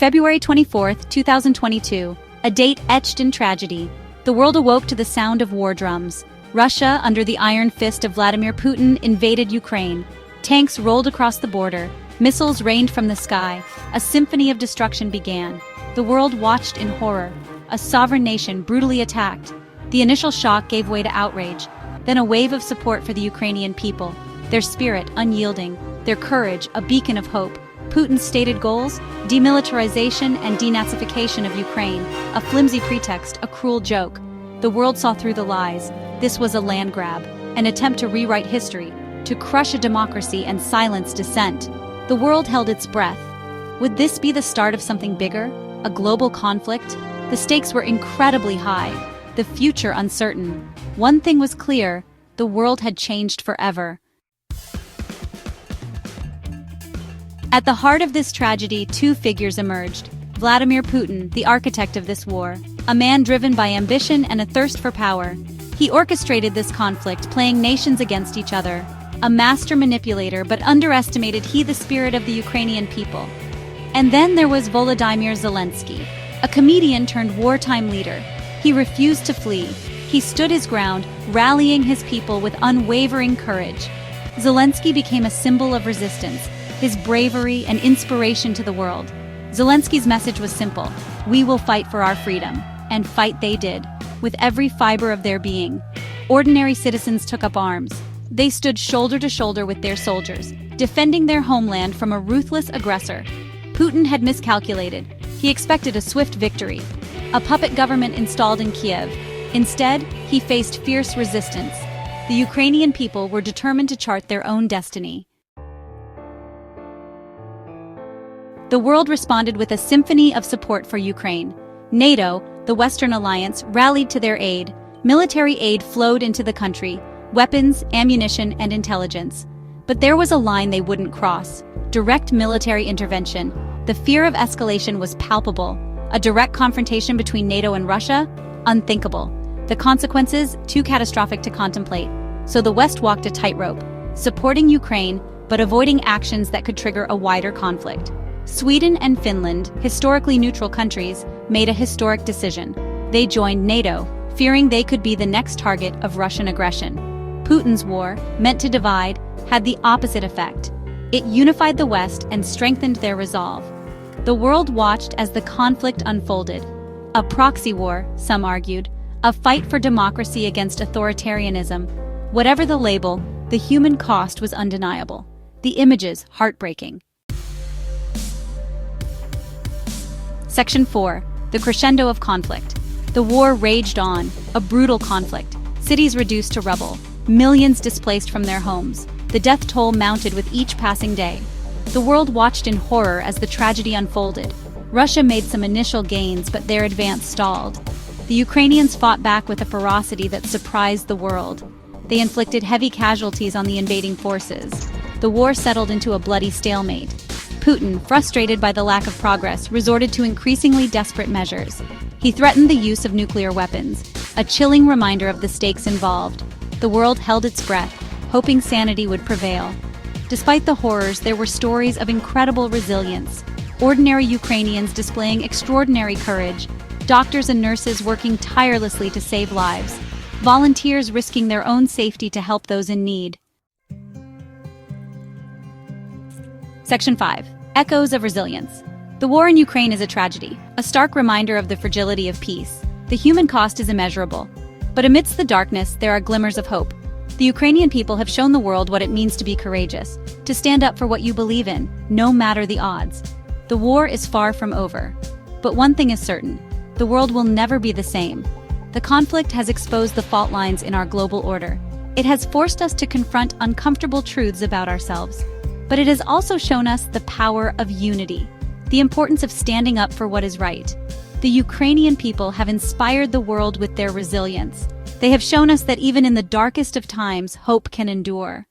February 24, 2022, a date etched in tragedy. The world awoke to the sound of war drums. Russia, under the iron fist of Vladimir Putin, invaded Ukraine. Tanks rolled across the border. Missiles rained from the sky. A symphony of destruction began. The world watched in horror. A sovereign nation brutally attacked. The initial shock gave way to outrage. Then a wave of support for the Ukrainian people. Their spirit unyielding. Their courage a beacon of hope. Putin's stated goals: demilitarization and denazification of Ukraine. A flimsy pretext, a cruel joke. The world saw through the lies. This was a land grab, an attempt to rewrite history, to crush a democracy and silence dissent. The world held its breath. Would this be the start of something bigger? A global conflict? The stakes were incredibly high, the future uncertain. One thing was clear: the world had changed forever. At the heart of this tragedy, two figures emerged. Vladimir Putin, the architect of this war, a man driven by ambition and a thirst for power. He orchestrated this conflict, playing nations against each other. A master manipulator, but underestimated he the spirit of the Ukrainian people. And then there was Volodymyr Zelensky, a comedian turned wartime leader. He refused to flee. He stood his ground, rallying his people with unwavering courage. Zelensky became a symbol of resistance, his bravery an inspiration to the world. Zelensky's message was simple: we will fight for our freedom. And fight they did, with every fiber of their being. Ordinary citizens took up arms. They stood shoulder to shoulder with their soldiers, defending their homeland from a ruthless aggressor. Putin had miscalculated. He expected a swift victory, a puppet government installed in Kiev. Instead, he faced fierce resistance. The Ukrainian people were determined to chart their own destiny. The world responded with a symphony of support for Ukraine. NATO, the Western alliance, rallied to their aid. Military aid flowed into the country: weapons, ammunition, and intelligence. But there was a line they wouldn't cross: direct military intervention. The fear of escalation was palpable. A direct confrontation between NATO and Russia? Unthinkable. The consequences? Too catastrophic to contemplate. So the West walked a tightrope, supporting Ukraine, but avoiding actions that could trigger a wider conflict. Sweden and Finland, historically neutral countries, made a historic decision. They joined NATO, fearing they could be the next target of Russian aggression. Putin's war, meant to divide, had the opposite effect. It unified the West and strengthened their resolve. The world watched as the conflict unfolded. A proxy war, some argued, a fight for democracy against authoritarianism. Whatever the label, the human cost was undeniable. The images heartbreaking. Section 4. The crescendo of conflict. The war raged on, a brutal conflict. Cities reduced to rubble, millions displaced from their homes. The death toll mounted with each passing day. The world watched in horror as the tragedy unfolded. Russia made some initial gains, but their advance stalled. The Ukrainians fought back with a ferocity that surprised the world. They inflicted heavy casualties on the invading forces. The war settled into a bloody stalemate. Putin, frustrated by the lack of progress, resorted to increasingly desperate measures. He threatened the use of nuclear weapons, a chilling reminder of the stakes involved. The world held its breath, hoping sanity would prevail. Despite the horrors, there were stories of incredible resilience. Ordinary Ukrainians displaying extraordinary courage, doctors and nurses working tirelessly to save lives, volunteers risking their own safety to help those in need. Section 5. Echoes of resilience. The war in Ukraine is a tragedy, a stark reminder of the fragility of peace. The human cost is immeasurable. But amidst the darkness, there are glimmers of hope. The Ukrainian people have shown the world what it means to be courageous, to stand up for what you believe in, no matter the odds. The war is far from over. But one thing is certain: the world will never be the same. The conflict has exposed the fault lines in our global order. It has forced us to confront uncomfortable truths about ourselves. But it has also shown us the power of unity, the importance of standing up for what is right. The Ukrainian people have inspired the world with their resilience. They have shown us that even in the darkest of times, hope can endure.